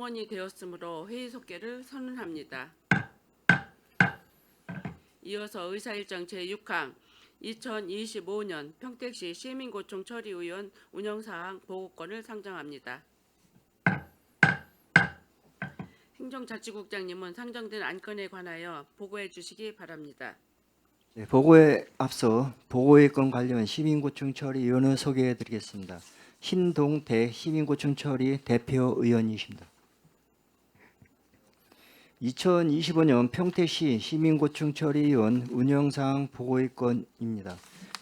원이 되었으므로 회의 속개를 선언합니다. 이어서 의사일정 제6항 2025년 평택시 시민고충 처리의원 운영사항 보고권을 상정합니다. 행정자치국장님은 상정된 안건에 관하여 보고해 주시기 바랍니다. 네, 보고에 앞서 보고의 건 관련 시민고충 처리위원을 소개해 드리겠습니다. 신동태 시민고충 처리 대표 의원이십니다. 2025년 평택시 시민고충 처리위원 운영사항 보고의 건입니다.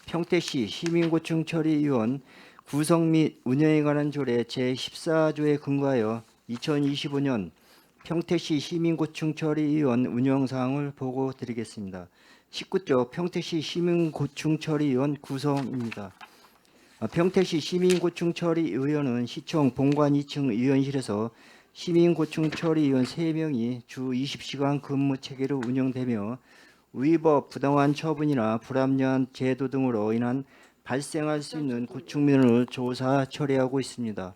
평택시 시민고충 처리위원 구성 및 운영에 관한 조례 제14조에 근거하여 2025년 평택시 시민고충 처리위원 운영사항을 보고 드리겠습니다. 19조 평택시 시민고충처리위원 구성입니다. 평택시 시민고충처리의원은 시청 본관 2층 의원실에서 시민고충처리위원 3명이 주 20시간 근무 체계로 운영되며 위법 부당한 처분이나 불합리한 제도 등으로 인한 발생할 수 있는 고충민원을 조사 처리하고 있습니다.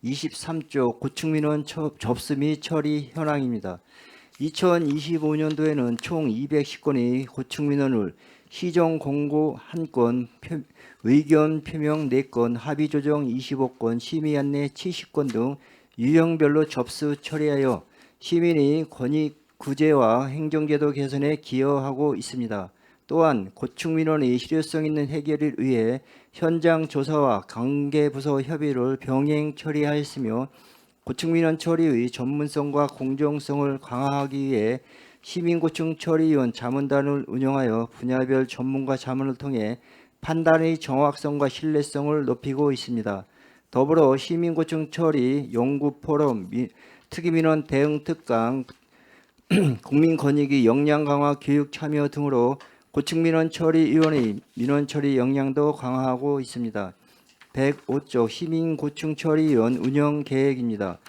23조 고충민원 접수 및 처리 현황입니다. 2025년도에는 총 210건의 고충민원을 시정 공고 1건, 의견 표명 4건, 합의 조정 25건, 심의 안내 70건 등 유형별로 접수 처리하여 시민의 권익 구제와 행정제도 개선에 기여하고 있습니다. 또한 고충민원의 실효성 있는 해결을 위해 현장 조사와 관계부서 협의를 병행 처리하였으며 고충민원 처리의 전문성과 공정성을 강화하기 위해 시민고충처리위원 자문단을 운영하여 분야별 전문가 자문을 통해 판단의 정확성과 신뢰성을 높이고 있습니다. 더불어 시민고충처리 연구포럼, 특이민원 대응 특강, 국민권익위 역량 강화 교육 참여 등으로 고충민원 처리위원회 민원 처리 역량도 강화하고 있습니다. 105조 시민고충처리위원 운영 계획입니다.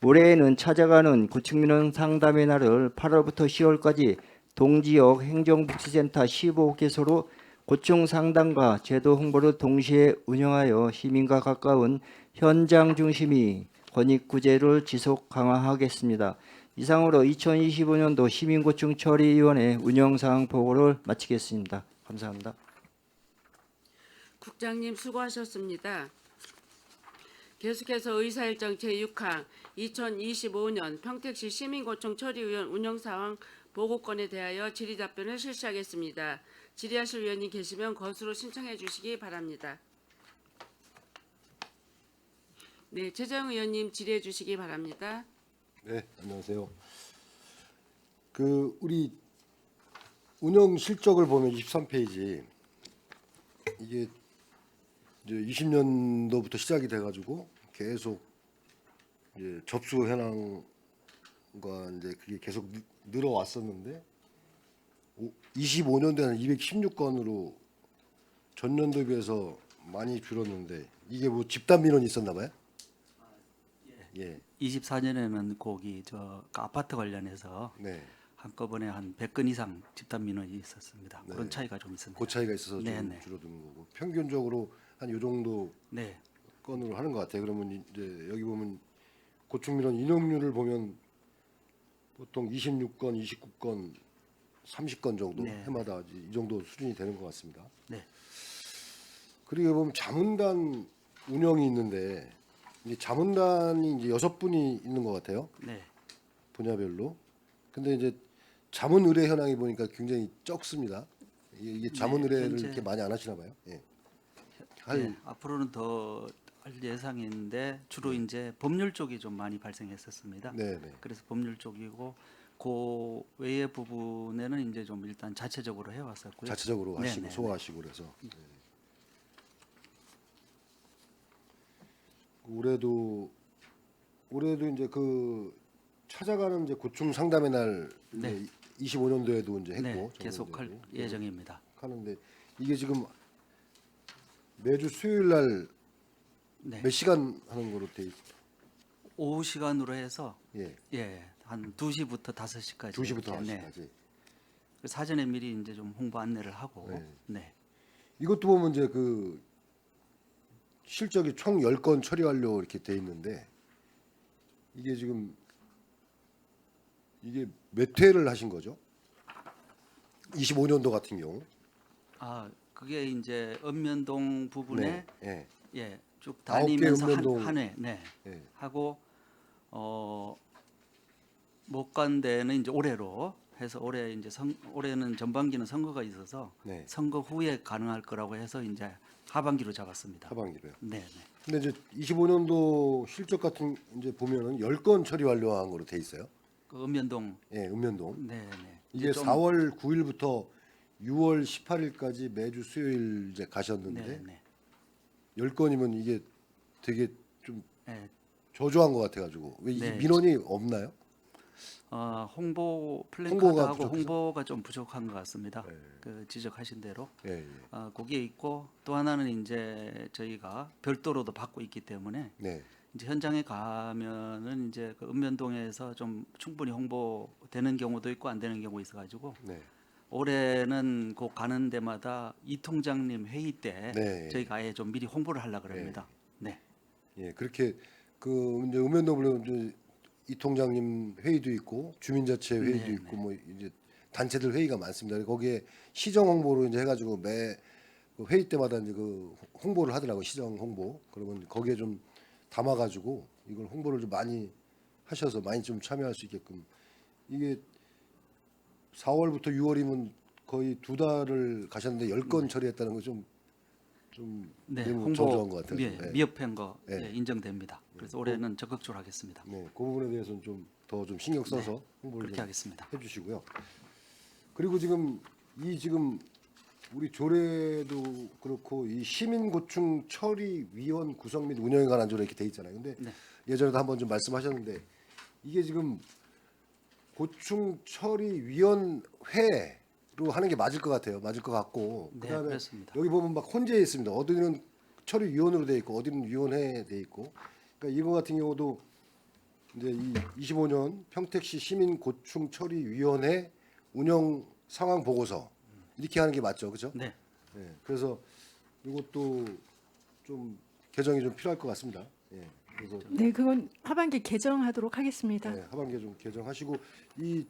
올해에는 찾아가는 고충민원 상담의 날을 8월부터 10월까지 동지역 행정복지센터 15개소로 고충 상담과 제도 홍보를 동시에 운영하여 시민과 가까운 현장 중심의 권익 구제를 지속 강화하겠습니다. 이상으로 2025년도 시민고충처리위원회 운영사항 보고를 마치겠습니다. 감사합니다. 국장님 수고하셨습니다. 계속해서 의사일정 제6항 2025년 평택시 시민고충 처리위원 운영사항 보고건에 대하여 질의답변을 실시하겠습니다. 질의하실 위원님 계시면 것으로 신청해 주시기 바랍니다. 네, 최재형 의원님 질의해 주시기 바랍니다. 네, 안녕하세요. 우리 운영 실적을 보면 23페이지 이게 이제 20년도부터 시작이 돼가지고 계속 이제 접수 현황과 이제 그게 계속 늘어왔었는데 25년도에는 216건으로 전년도에 비해서 많이 줄었는데 이게 뭐 집단 민원이 있었나 봐요? 예, 24년에는 거기 아파트 관련해서 네, 한꺼번에 한 100건 이상 집단 민원이 있었습니다. 네. 그런 차이가 좀 있습니다. 그 차이가 있어서 좀 네, 네. 줄어드는 거고 평균적으로 한 요 정도 네, 건으로 하는 것 같아요. 그러면 이제 여기 보면 고충민원 인용률을 보면 보통 26건, 29건, 30건 정도 네. 해마다 이 정도 수준이 되는 것 같습니다. 네, 그리고 보면 자문단 운영이 있는데 이제 자문단이 이제 6분이 있는 것 같아요. 네. 분야별로. 근데 이제 자문 의뢰 현황이 보니까 굉장히 적습니다. 이게 자문 네, 의뢰를 현재- 이렇게 많이 안 하시나 봐요. 예. 네, 앞으로는 더 할 예상인데 주로 이제 법률 쪽이 좀 많이 발생했었습니다. 네, 네. 그래서 법률 쪽이고 그 외의 부분에는 이제 좀 일단 자체적으로 해왔었고요. 자체적으로 네, 하시고 네, 소화하시고 그래서 네. 올해도 이제 그 찾아가는 이제 고충 상담의 날 네. 25년도에도 이제 했고 네, 계속할 저번에도 예정입니다. 하는데 이게 지금 매주 수요일 날 몇 네, 시간 하는 거로 돼 있. 오후 시간으로 해서 예. 한 2시부터 5시까지. 2시부터 네. 5시까지. 그 사전에 미리 이제 좀 홍보 안내를 하고. 네. 네. 이것도 보면 이제 그 실적이 총 10건 처리 완료 이렇게 돼 있는데 이게 지금 이게 몇 회를 하신 거죠? 25년도 같은 경우. 아, 그게 이제 읍면동 부분에 네. 예. 예, 쭉 9개 다니면서 읍면동. 한 회, 네, 예. 하고 못 간 데는 이제 올해로 해서 올해 이제 올해는 전반기는 선거가 있어서 네. 선거 후에 가능할 거라고 해서 이제 하반기로 잡았습니다. 하반기로요. 네, 네. 근데 이제 25년도 실적 같은 이제 보면은 10건 처리 완료한 거로 돼 있어요. 그 읍면동, 예, 읍면동. 네, 네. 이게 이제 좀- 4월 9일부터 6월 18일까지 매주 수요일 이제 네, 가셨는데 네. 10건이면 이게 되게 좀 네. 저조한 것 같아가지고 왜 네. 민원이 없나요? 홍보 홍보가 플랜카드하고 부족해서? 홍보가 좀 부족한 것 같습니다. 네. 그 지적하신 대로 예, 예. 거기에 있고 또 하나는 이제 저희가 별도로도 받고 있기 때문에 네, 이제 현장에 가면은 이제 그 읍면동에서 좀 충분히 홍보되는 경우도 있고 안 되는 경우 있어가지고 네, 올해는 그 가는 데마다 이 통장님 회의 때 네. 저희가 아예 좀 미리 홍보를 하려 그럽니다. 네. 예. 그렇게 그 이제 음현동으로 이제 이 통장님 회의도 있고 주민자치 회의도 네, 있고 뭐 이제 단체들 회의가 많습니다. 거기에 시정 홍보로 이제 해가지고 매 그 회의 때마다 이제 그 홍보를 하더라고 시정 홍보. 그러면 거기에 좀 담아가지고 이걸 홍보를 좀 많이 하셔서 많이 좀 참여할 수 있게끔 이게 4월부터 6월이면 거의 2달을 가셨는데 10건 처리했다는 거 좀 네, 너무 저조한 것 같아요. 예, 네. 미흡한 거 네. 예, 인정됩니다. 그래서 올해는 적극적으로 하겠습니다. 네, 그 부분에 대해서는 좀 더 좀 신경 써서 홍보를 그렇게 좀 하겠습니다. 해주시고요. 그리고 지금 우리 조례도 그렇고 이 시민고충 처리위원 구성 및 운영에 관한 조례 이렇게 돼 있잖아요. 근데 네. 예전에도 한번 좀 말씀하셨는데 이게 지금 고충 처리위원회로 하는 게 맞을 것 같아요. 맞을 것 같고 네, 그다음에 그렇습니다. 여기 보면 막 혼재해 있습니다. 어디는 처리위원으로 돼 있고 어디는 위원회에 돼 있고 그러니까 이거 같은 경우도 이제 이 25년 평택시 시민고충처리위원회 운영 상황 보고서 이렇게 하는 게 맞죠, 그렇죠? 네. 예, 그래서 이것도 좀 개정이 좀 필요할 것 같습니다. 예, 그래서 네, 그건 하반기 개정하도록 하겠습니다. 예, 하반기에 좀 개정하시고 이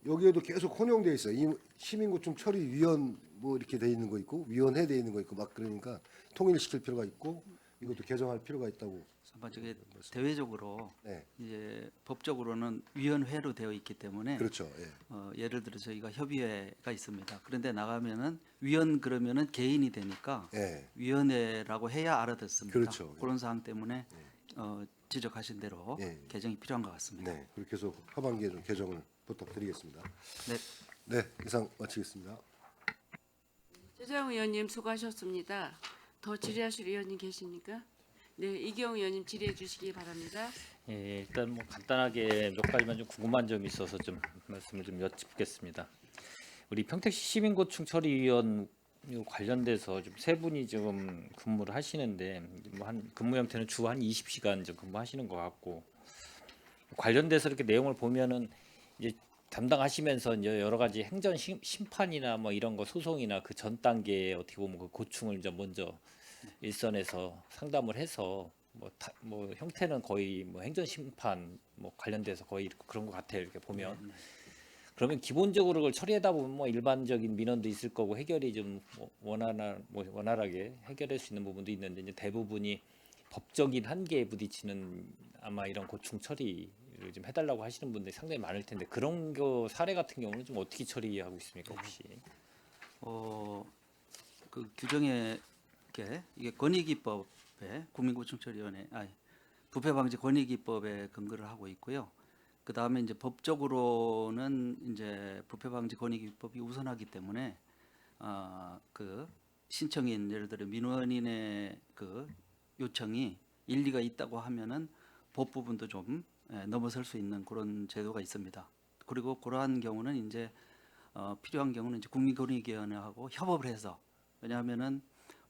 여기에도 계속 혼용돼 있어요. 이 시민고충처리위원 뭐 이렇게 돼 있는 거 있고 위원회 돼 있는 거 있고 막 그러니까 통일시킬 필요가 있고 이것도 개정할 필요가 있다고. 저게 대외적으로 네, 이제 법적으로는 위원회로 되어 있기 때문에 그렇죠. 예. 예를 들어 저희가 협의회가 있습니다. 그런데 나가면은 위원 그러면은 개인이 되니까 예. 위원회라고 해야 알아듣습니다. 그렇죠. 그런 사항 때문에 지적하신 대로 예. 개정이 필요한 것 같습니다. 네, 그렇게 해서 하반기에 좀 개정을 부탁드리겠습니다. 네. 네, 이상 마치겠습니다. 최재형 의원님 수고하셨습니다. 더 질의하실 의원님 계십니까? 네, 이경우 의원님 질의해 주시기 바랍니다. 예, 일단 뭐 간단하게 몇 가지만 좀 궁금한 점이 있어서 좀 말씀을 좀 여쭙겠습니다. 우리 평택시 시민고충처리위원 관련돼서 좀 세 분이 지금 근무를 하시는데 뭐 한 근무 형태는 주 한 20시간 좀 근무하시는 것 같고 관련돼서 이렇게 내용을 보면은 이제 담당하시면서 이제 여러 가지 행정 심판이나 뭐 이런 거 소송이나 그 전 단계에 어떻게 보면 그 고충을 이제 먼저 일선에서 상담을 해서 뭐 형태는 거의 뭐 행정 심판 뭐 관련돼서 거의 그런 것 같아요. 이렇게 보면 그러면 기본적으로 그걸 처리하다 보면 뭐 일반적인 민원도 있을 거고 해결이 좀뭐 원활하게 해결할 수 있는 부분도 있는데 이제 대부분이 법적인 한계에 부딪히는 아마 이런 고충 처리를 좀 해달라고 하시는 분들이 상당히 많을 텐데 그런 거 사례 같은 경우는 좀 어떻게 처리하고 있습니까 혹시? 그 규정에 이게 권익위법에 국민고충처리위원회 부패방지 권익위법에 근거를 하고 있고요. 그 다음에 이제 법적으로는 이제 부패방지 권익위법이 우선하기 때문에 그 신청인 예를 들어 민원인의 그 요청이 일리가 있다고 하면은 법 부분도 좀 넘어설 수 있는 그런 제도가 있습니다. 그리고 그러한 경우는 이제 필요한 경우는 이제 국민권익위원회하고 협업을 해서 왜냐하면은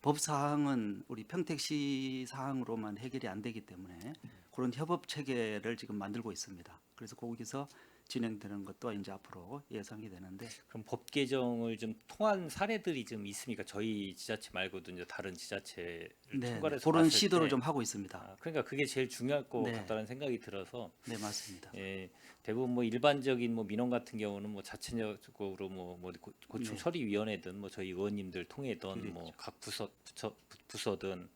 법 사항은 우리 평택시 사항으로만 해결이 안 되기 때문에 그런 협업 체계를 지금 만들고 있습니다. 그래서 거기서 진행되는 것도 이제 앞으로 예상이 되는데 그럼 법 개정을 좀 통한 사례들이 좀 있습니까? 저희 지자체 말고도 이제 다른 지자체를 네, 총괄해서 그런 봤을 시도를 때 좀 하고 있습니다. 그러니까 그게 제일 중요할 것 네. 같다는 생각이 들어서 네, 맞습니다. 예, 대부분 뭐 일반적인 뭐 민원 같은 경우는 뭐 자체적으로 뭐 고충 네. 처리위원회든 뭐 저희 의원님들 통해든 그렇죠. 뭐 각 부서든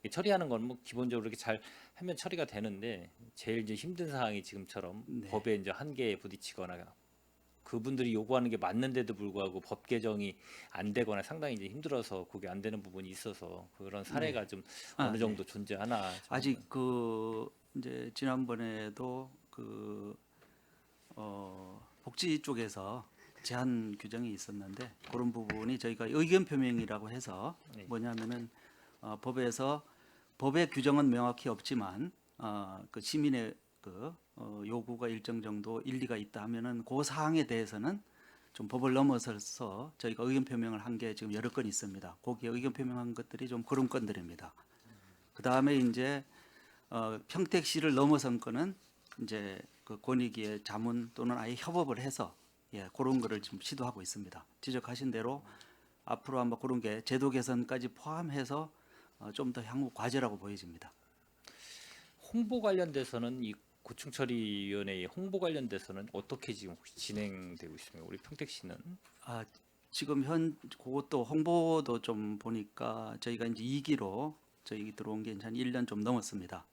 이 처리하는 건 뭐 기본적으로 이렇게 잘 하면 처리가 되는데 제일 이제 힘든 사항이 지금처럼 네. 법의 이제 한계에 부딪히거나 그분들이 요구하는 게 맞는데도 불구하고 법 개정이 안 되거나 상당히 이제 힘들어서 그게 안 되는 부분이 있어서 그런 사례가 좀 아, 어느 네. 정도 존재하나 좀 아직 그 이제 지난번에도 그 복지 쪽에서 제한 규정이 있었는데 그런 부분이 저희가 의견 표명이라고 해서 네. 뭐냐면은 법에서 법의 규정은 명확히 없지만 그 시민의 그 요구가 일정 정도 일리가 있다 하면은 그 사항에 대해서는 좀 법을 넘어서서 저희가 의견 표명을 한 게 지금 여러 건 있습니다. 거기에 의견 표명한 것들이 좀 그런 건들입니다. 그 다음에 이제 평택시를 넘어선 거는 이제 그 권익위의 자문 또는 아예 협업을 해서 그런 거를 지금 시도하고 있습니다. 지적하신 대로 앞으로 아마 그런 게 제도 개선까지 포함해서 좀 더 향후 과제라고 보여집니다. 홍보 관련돼서는 이 고충처리위원회의 홍보 관련돼서는 어떻게 지금 혹시 진행되고 있습니까? 우리 평택시는 지금 그것도 홍보도 좀 보니까 저희가 이제 2기로 저희 들어온 게 한 1년 좀 넘었습니다.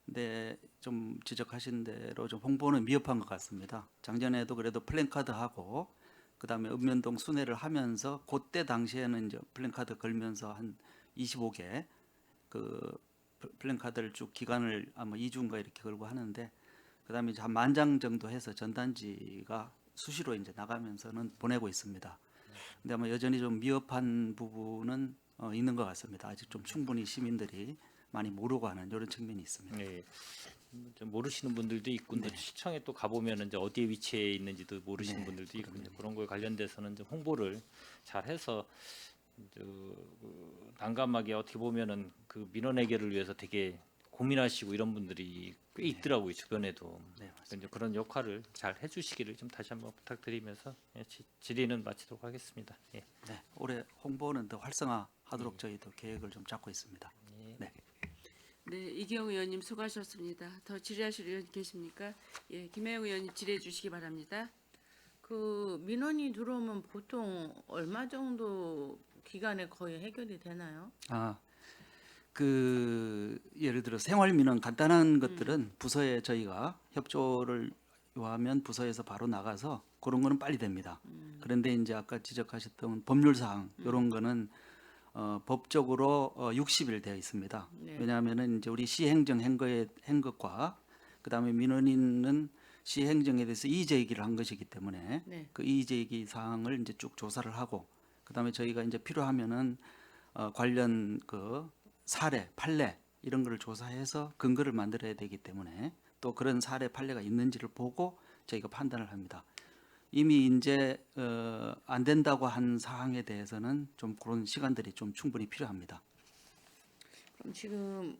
근데 좀 지적하신 대로 좀 홍보는 미흡한 것 같습니다. 작년에도 그래도 플랜카드하고 그다음에 읍면동 순회를 하면서 그때 당시에는 이제 플랜카드 걸면서 한 25개 그 플랜카드를 쭉 기간을 아마 2주인가 이렇게 걸고 하는데 그다음에 이제 한 10,000장 정도 해서 전단지가 수시로 이제 나가면서는 보내고 있습니다. 근데 아마 여전히 좀 미흡한 부분은 있는 것 같습니다. 아직 좀 충분히 시민들이 많이 모르고 하는 이런 측면이 있습니다. 네. 좀 모르시는 분들도 있고 또 시청에 또 가보면 이제 어디에 위치해 있는지도 모르시는 네, 분들도 있고 이제 그런 거에 관련돼서는 좀 홍보를 잘 해서 난감하게 어떻게 보면은 그 민원 해결을 위해서 되게 고민하시고 이런 분들이 꽤 있더라고요 주변에도. 네, 그래서 이제 그런 역할을 잘 해주시기를 좀 다시 한번 부탁드리면서 질의는 마치도록 하겠습니다. 예. 네, 올해 홍보는 더 활성화하도록 저희도 계획을 좀 잡고 있습니다. 네. 네, 이기영 의원님 수고하셨습니다. 더 질의하실 의원 계십니까? 예, 김혜영 의원님 질의해 주시기 바랍니다. 그 민원이 들어오면 보통 얼마 정도 기간에 거의 해결이 되나요? 그 예를 들어 생활 민원 간단한 것들은 부서에 저희가 협조를 요하면 부서에서 바로 나가서 그런 거는 빨리 됩니다. 그런데 이제 아까 지적하셨던 법률 사항 이런 거는 법적으로 60일 되어 있습니다. 네. 왜냐하면은 이제 우리 시행정 한 것과 그다음에 민원인은 시행정에 대해서 이의제기를 한 것이기 때문에 네. 그 이의제기 사항을 이제 쭉 조사를 하고 그다음에 저희가 이제 필요하면은 관련 그 사례, 판례 이런 거를 조사해서 근거를 만들어야 되기 때문에 또 그런 사례, 판례가 있는지를 보고 저희가 판단을 합니다. 이미 이제 안 된다고 한 사항에 대해서는 좀 그런 시간들이 좀 충분히 필요합니다. 그럼 지금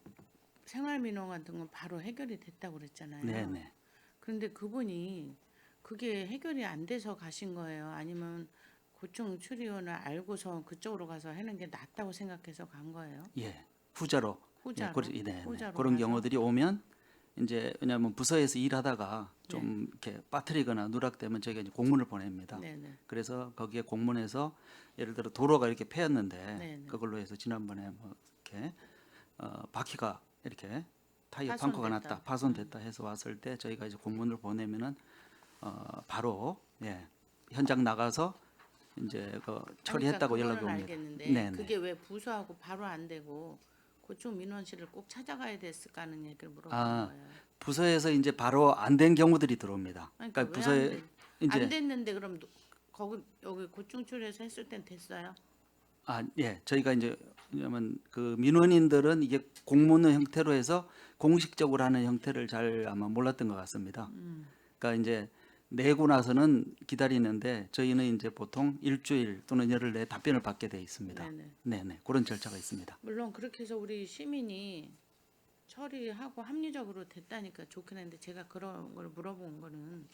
생활 민원 같은 건 바로 해결이 됐다고 그랬잖아요. 네네. 그런데 그분이 그게 해결이 안 돼서 가신 거예요? 아니면 고충 추리원을 알고서 그쪽으로 가서 하는 게 낫다고 생각해서 간 거예요? 예, 후자로. 후자로? 네. 후자로 그런 가서? 경우들이 오면 이제 왜냐하면 부서에서 일하다가 좀 이렇게 빠뜨리거나 누락되면 저희가 이제 공문을 보냅니다. 네네. 그래서 거기에 공문에서 예를 들어 도로가 이렇게 패였는데 네네. 그걸로 해서 지난번에 뭐 이렇게 바퀴가 이렇게 타이어 파손됐다. 판코가 났다, 파손됐다 해서 왔을 때 저희가 이제 공문을 보내면은 바로 현장 나가서 이제 그 처리했다고 그러니까 연락이 그거는 옵니다. 알겠는데 네네. 그게 왜 부서하고 바로 안 되고 고충 민원실을 꼭 찾아가야 됐을까 하는 얘기를 물어보는 아, 거예요. 부서에서 이제 바로 안 된 경우들이 들어옵니다. 그러니까 왜 부서에 안 이제 됐는데 그럼 거기 여기 고충출에서 했을 땐 됐어요? 저희가 이제 왜냐면 그 민원인들은 이게 공문 형태로 해서 공식적으로 하는 형태를 잘 아마 몰랐던 것 같습니다. 그러니까 이제 내고 나서는 기다리는데 저희는 이제 보통 일주일 또는 열흘 내에 답변을 받게 돼 있습니다. 네네. 네네 그런 절차가 있습니다. 물론 그렇게 해서 우리 시민이 처리하고 합리적으로 됐다니까 좋긴 한데 제가 그런 걸 물어본 거는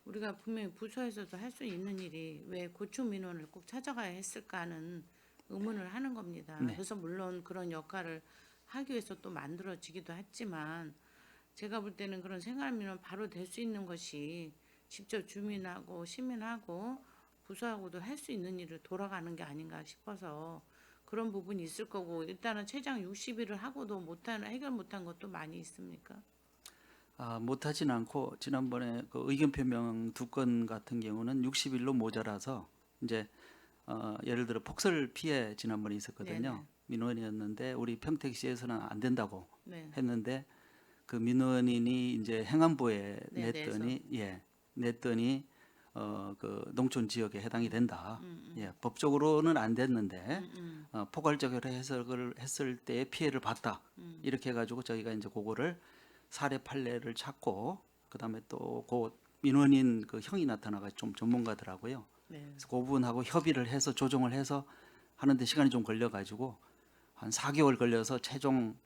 우리가 분명히 부서에서도 할 수 있는 일이 왜 고충 민원을 꼭 찾아가야 했을까 하는 의문을 하는 겁니다. 네. 그래서 물론 그런 역할을 하기 위해서 또 만들어지기도 했지만 제가 볼 때는 그런 생활 민원 바로 될 수 있는 것이 직접 주민하고 시민하고 부서하고도 할 수 있는 일을 돌아가는 게 아닌가 싶어서 그런 부분이 있을 거고 일단은 최장 60일을 하고도 못하는 해결 못한 것도 많이 있습니까? 못하진 않고 지난번에 그 의견 표명 2건 같은 경우는 60일로 모자라서 이제 예를 들어 폭설 피해 지난번에 있었거든요. 네네. 민원이었는데 우리 평택시에서는 안 된다고 네. 했는데 그 민원인이 이제 행안부에 네, 냈더니 그 농촌 지역에 해당이 된다. 예, 법적으로는 안 됐는데 포괄적 해석을 했을 때 피해를 봤다. 이렇게 해가지고 저희가 이제 그거를 사례 판례를 찾고 그다음에 또 그 민원인 그 형이 나타나가 좀 전문가더라고요. 네. 그래서 그 부분하고 협의를 해서 조정을 해서 하는데 시간이 좀 걸려가지고 한 4개월 걸려서 최종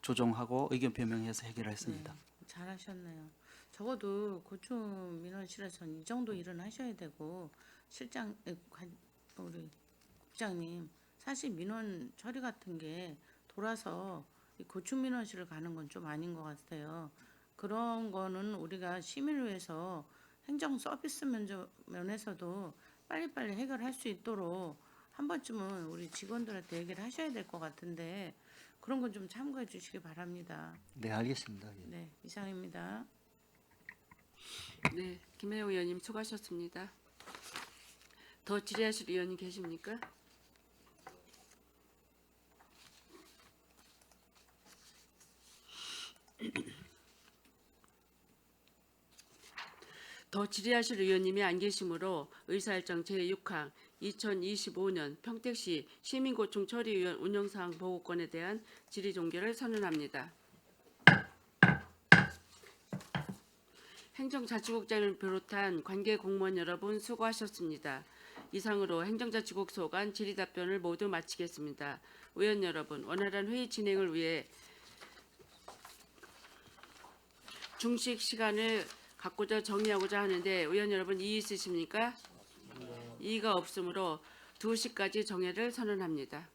조정하고 의견 표명해서 해결을 했습니다. 잘하셨네요. 적어도 고충 민원실에서는 이 정도 일은 하셔야 되고 우리 국장님 사실 민원 처리 같은 게 돌아서 이 고충 민원실을 가는 건 좀 아닌 것 같아요. 그런 거는 우리가 시민을 위해서 행정 서비스 면에서도 빨리빨리 해결할 수 있도록 한 번쯤은 우리 직원들한테 얘기를 하셔야 될 것 같은데 그런 건 좀 참고해 주시기 바랍니다. 네, 알겠습니다. 예. 네, 이상입니다. 네, 김혜우 의원님 수고하셨습니다. 더 질의하실 의원이 계십니까? 더 질의하실 의원님이 안 계시므로 의사일정 제6항 2025년 평택시 시민고충 처리위원 운영사항 보고권에 대한 질의 종결을 선언합니다. 행정자치국장을 비롯한 관계 공무원 여러분 수고하셨습니다. 이상으로 행정자치국 소관 질의답변을 모두 마치겠습니다. 의원 여러분, 원활한 회의 진행을 위해 중식 시간을 갖고자 정의하고자 하는데 의원 여러분 이의 있으십니까? 이의가 없으므로 2시까지 정회를 선언합니다.